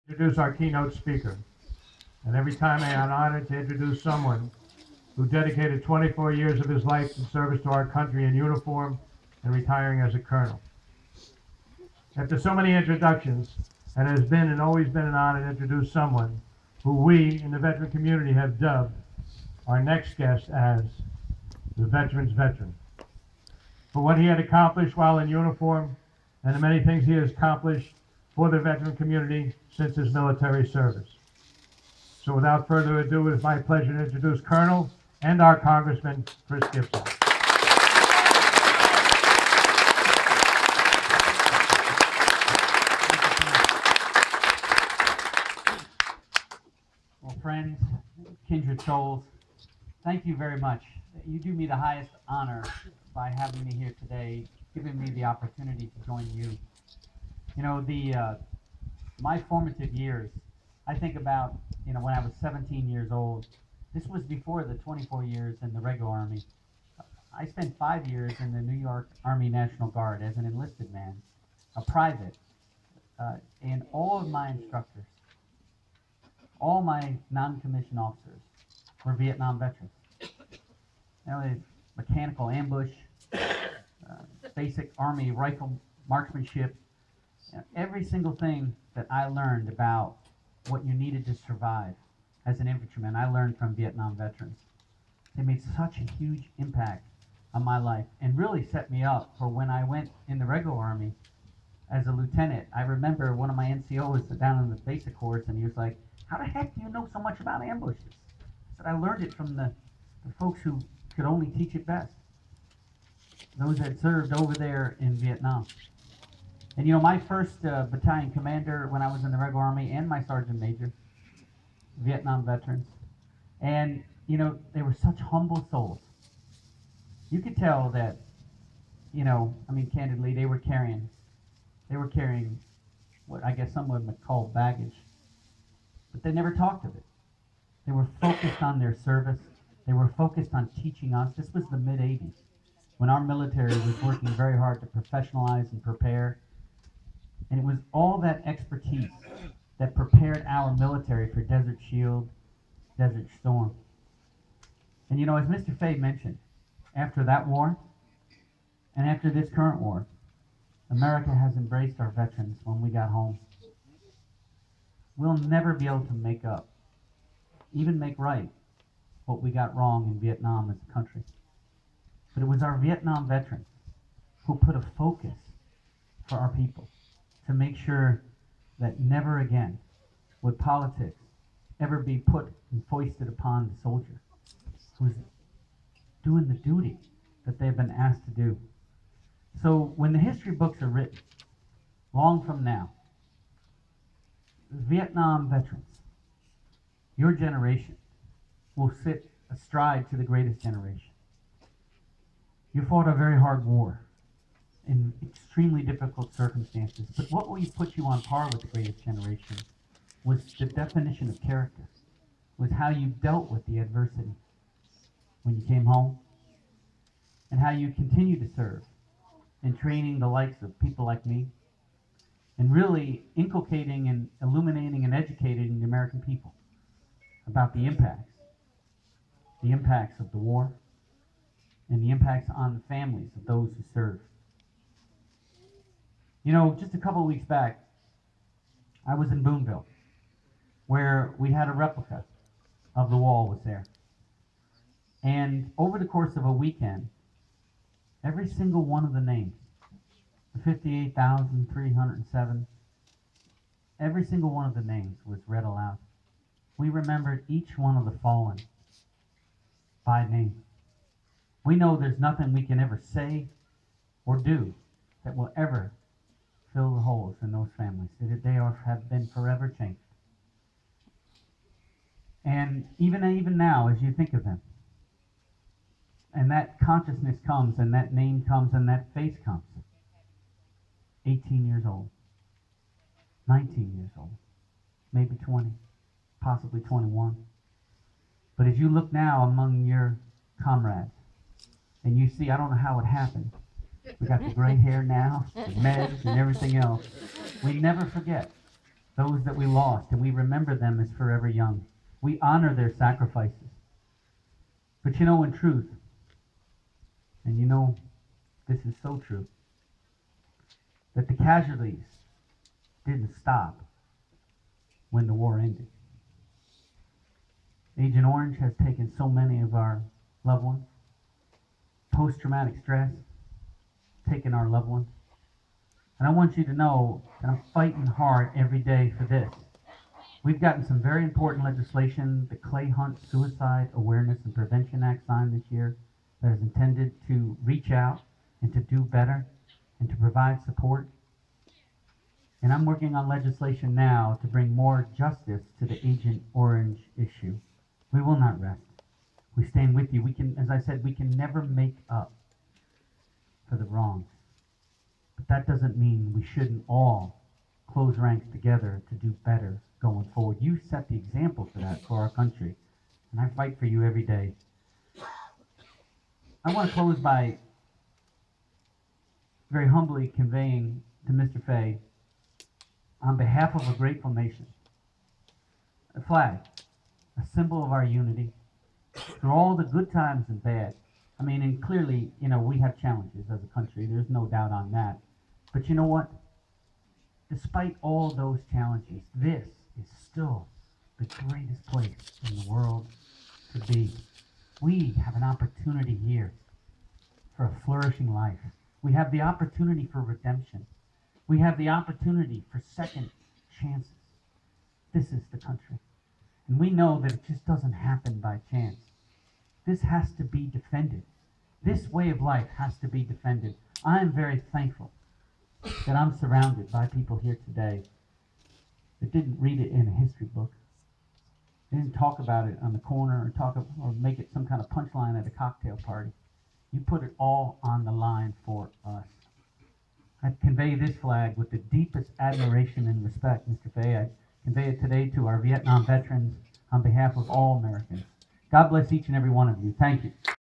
Introduce our keynote speaker. And every time I am honored to introduce someone who dedicated 24 years of his life in service to our country in uniform and retiring as a colonel. After so many introductions, it has been and always been an honor to introduce someone who we in the veteran community have dubbed our next guest as the veteran's veteran. For what he had accomplished while in uniform and the many things he has accomplished for the veteran community since his military service. So without further ado, it is my pleasure to introduce Colonel and our Congressman, Chris Gibson. Well, friends, kindred souls, thank you very much. You do me the highest honor by having me here today, giving me the opportunity to join you. You know, my formative years, I think about, when I was 17 years old. This was before the 24 years in the regular Army. I spent 5 years in the New York Army National Guard as an enlisted man, a private, and all of my instructors, all my non-commissioned officers were Vietnam veterans. Mechanical ambush, basic Army rifle marksmanship, every single thing that I learned about what you needed to survive as an infantryman, I learned from Vietnam veterans. They made such a huge impact on my life and really set me up for when I went in the regular Army as a lieutenant. I remember one of my NCOs down in the basic course, and he was like, "How the heck do you know so much about ambushes?" I said, "I learned it from the folks who could only teach it best, those that served over there in Vietnam." And my first battalion commander when I was in the regular Army, and my sergeant major, Vietnam veterans. And, they were such humble souls. You could tell that, candidly, they were carrying what I guess some would call baggage. But they never talked of it. They were focused on their service. They were focused on teaching us. This was the mid-'80s, when our military was working very hard to professionalize and prepare. And it was all that expertise that prepared our military for Desert Shield, Desert Storm. And as Mr. Fay mentioned, after that war, and after this current war, America has embraced our veterans when we got home. We'll never be able to make up, even make right, what we got wrong in Vietnam as a country. But it was our Vietnam veterans who put a focus for our people to make sure that never again would politics ever be put and foisted upon the soldier who's doing the duty that they've been asked to do. So when the history books are written, long from now, Vietnam veterans, your generation, will sit astride to the greatest generation. You fought a very hard war in extremely difficult circumstances, but what will put you on par with the greatest generation was the definition of character, was how you dealt with the adversity when you came home, and how you continued to serve in training the likes of people like me, and really inculcating and illuminating and educating the American people about the impacts of the war, and the impacts on the families of those who serve. Just a couple of weeks back, I was in Boonville, where we had a replica of the wall was there. And over the course of a weekend, every single one of the names, the 58,307, every single one of the names was read aloud. We remembered each one of the fallen by name. We know there's nothing we can ever say or do that will ever fill the holes in those families. They have been forever changed. And even now, as you think of them, and that consciousness comes, and that name comes, and that face comes, 18 years old, 19 years old, maybe 20, possibly 21. But as you look now among your comrades, and you see, I don't know how it happened, we got the gray hair now, the meds and everything else. We never forget those that we lost, and we remember them as forever young. We honor their sacrifices. But you know, in truth, and you know, this is so true, that the casualties didn't stop when the war ended. Agent Orange has taken so many of our loved ones. Post-traumatic stress, taken our loved ones. And I want you to know that I'm fighting hard every day for this. We've gotten some very important legislation, the Clay Hunt Suicide Awareness and Prevention Act signed this year, that is intended to reach out and to do better and to provide support. And I'm working on legislation now to bring more justice to the Agent Orange issue. We will not rest. We stand with you. We can, as I said, we can never make up for the wrongs. But that doesn't mean we shouldn't all close ranks together to do better going forward. You set the example for that for our country, and I fight for you every day. I want to close by very humbly conveying to Mr. Fay, on behalf of a grateful nation, a flag, a symbol of our unity, through all the good times and bad. I mean, and clearly, you know, we have challenges as a country. There's no doubt on that. But you know what? Despite all those challenges, this is still the greatest place in the world to be. We have an opportunity here for a flourishing life. We have the opportunity for redemption. We have the opportunity for second chances. This is the country. And we know that it just doesn't happen by chance. This has to be defended. This way of life has to be defended. I am very thankful that I'm surrounded by people here today that didn't read it in a history book. They didn't talk about it on the corner or make it some kind of punchline at a cocktail party. You put it all on the line for us. I convey this flag with the deepest admiration and respect, Mr. Fay. I convey it today to our Vietnam veterans on behalf of all Americans. God bless each and every one of you. Thank you.